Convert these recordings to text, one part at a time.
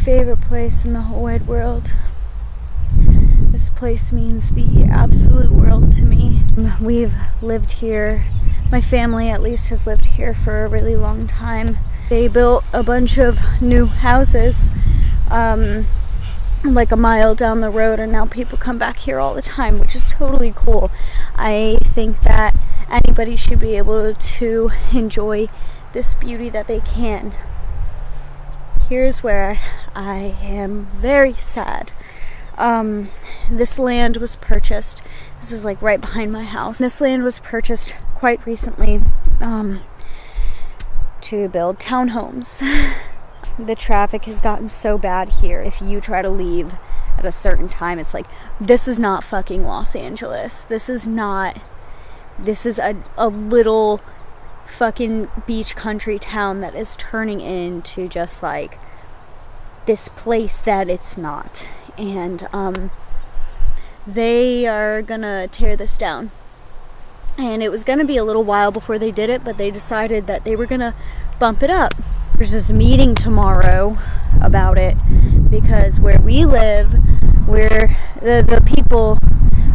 favorite place in the whole wide world. This place means the absolute world to me. We've lived here, my family at least has lived here for a really long time. They built a bunch of new houses like a mile down the road, and now people come back here all the time, which is totally cool. I think that anybody should be able to enjoy this beauty that they can. Here's where I am very sad. This land was purchased. This is like right behind my house. This land was purchased quite recently to build townhomes. The traffic has gotten so bad here. If you try to leave at a certain time, it's like, this is not fucking Los Angeles. This is a little fucking beach country town that is turning into just like this place that it's not. And they are gonna tear this down. And it was gonna be a little while before they did it, but they decided that they were gonna bump it up. There's this meeting tomorrow about it, because where we live, where the people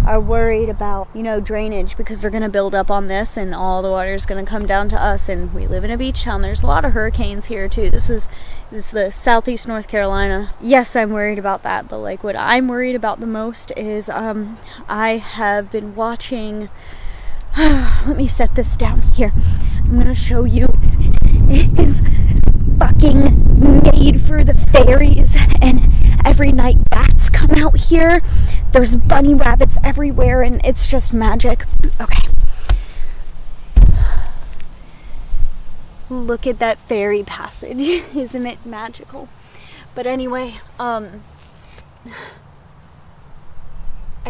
are worried about, drainage, because they're going to build up on this and all the water is going to come down to us, and we live in a beach town. There's a lot of hurricanes here too. This is the southeast North Carolina. Yes, I'm worried about that, but like what I'm worried about the most is I have been watching let me set this down here. I'm going to show you. It is fucking made for the fairies, and every night bats come out here. There's bunny rabbits everywhere, and it's just magic. Okay. Look at that fairy passage. Isn't it magical? But anyway, I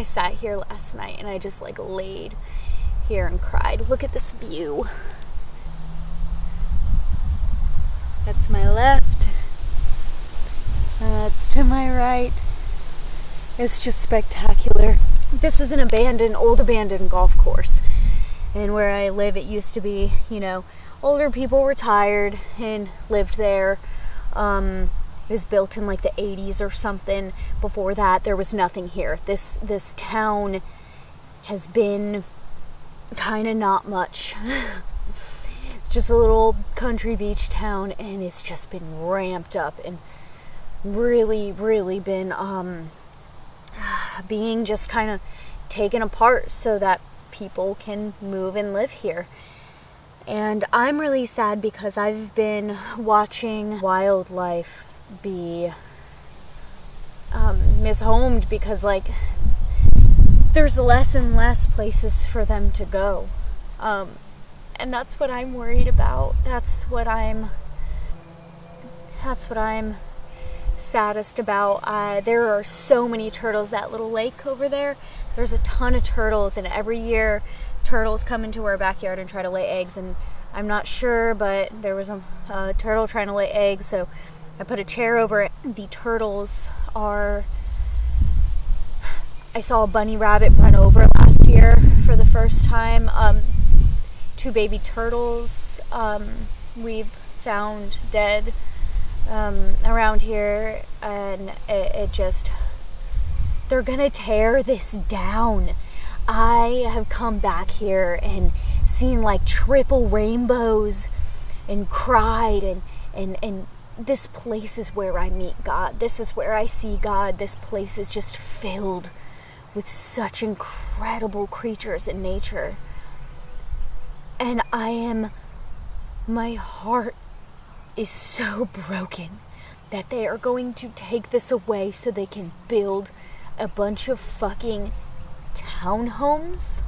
sat here last night and I just like laid here and cried. Look at this view. That's my left. That's to my right. It's just spectacular. This is an old abandoned golf course. And where I live, it used to be, older people retired and lived there. It was built in like the 80s or something. Before that, there was nothing here. This town has been kind of not much. Just a little country beach town, and it's just been ramped up and really, really been being just kind of taken apart so that people can move and live here. And I'm really sad because I've been watching wildlife be mishomed, because like there's less and less places for them to go. And that's what I'm worried about. That's what I'm saddest about. There are so many turtles. That little lake over there, there's a ton of turtles, and every year turtles come into our backyard and try to lay eggs, and I'm not sure, but there was a turtle trying to lay eggs, so I put a chair over it. The turtles I saw a bunny rabbit run over last year for the first time. 2 baby turtles we've found dead around here, and they're gonna tear this down. I have come back here and seen like triple rainbows and cried, and this place is where I meet God. This is where I see God. This place is just filled with such incredible creatures in nature. And my heart is so broken that they are going to take this away so they can build a bunch of fucking townhomes.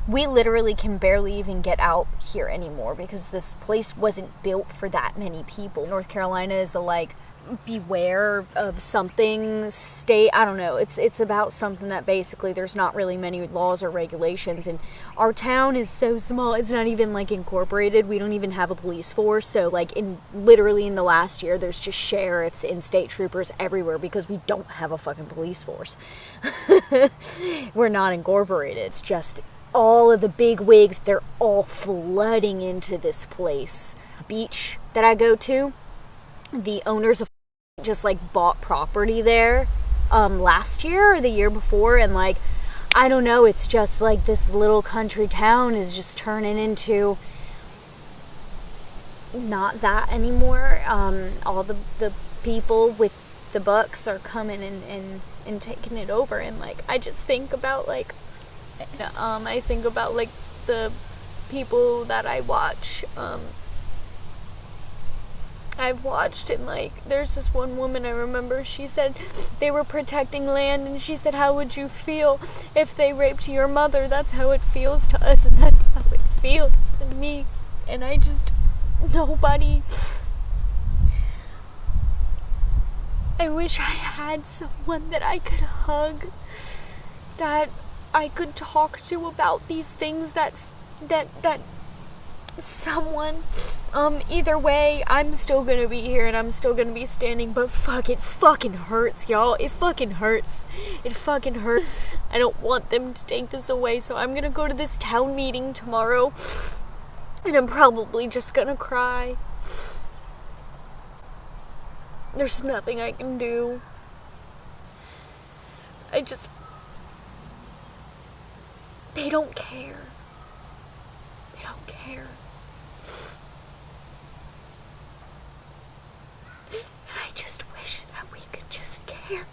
We literally can barely even get out here anymore because this place wasn't built for that many people. North Carolina is a like beware of something state. I don't know. It's about something that basically there's not really many laws or regulations, and our town is so small. It's not even like incorporated. We don't even have a police force. So like literally in the last year, there's just sheriffs and state troopers everywhere because we don't have a fucking police force. We're not incorporated. It's just all of the big wigs. They're all flooding into this place. Beach that I go to, the owners of just like bought property there last year or the year before, and like I don't know, it's just like this little country town is just turning into not that anymore. All the people with the books are coming and taking it over, and like I just think about like I think about like the people that I've watched, and like there's this one woman I remember, she said they were protecting land, and she said, how would you feel if they raped your mother? That's how it feels to us, and that's how it feels to me. And I just, nobody, I wish I had someone that I could hug, that I could talk to about these things, that someone, either way, I'm still gonna be here and I'm still gonna be standing, but fuck, it fucking hurts, y'all. It fucking hurts. It fucking hurts. I don't want them to take this away, so I'm gonna go to this town meeting tomorrow, and I'm probably just gonna cry. There's nothing I can do. They don't care. They don't care. And I just wish that we could just care.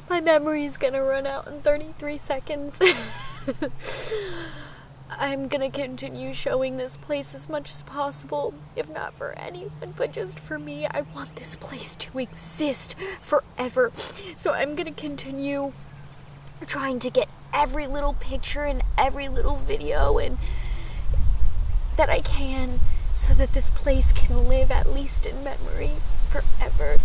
My memory's gonna run out in 33 seconds. I'm gonna continue showing this place as much as possible, if not for anyone, but just for me. I want this place to exist forever. So I'm gonna continue trying to get every little picture and every little video and that I can, so that this place can live at least in memory forever.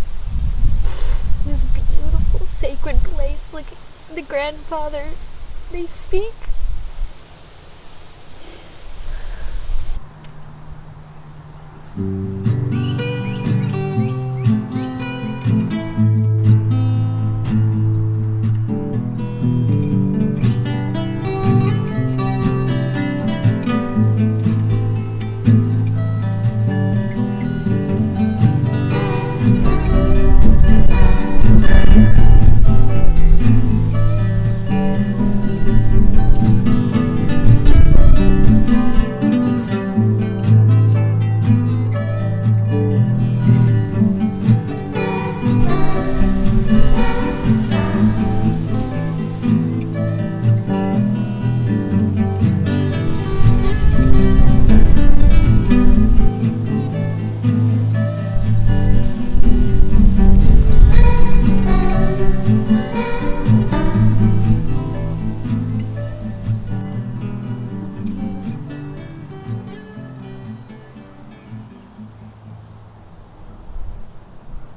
This beautiful sacred place. Look at the grandfathers. They speak. Mm-hmm.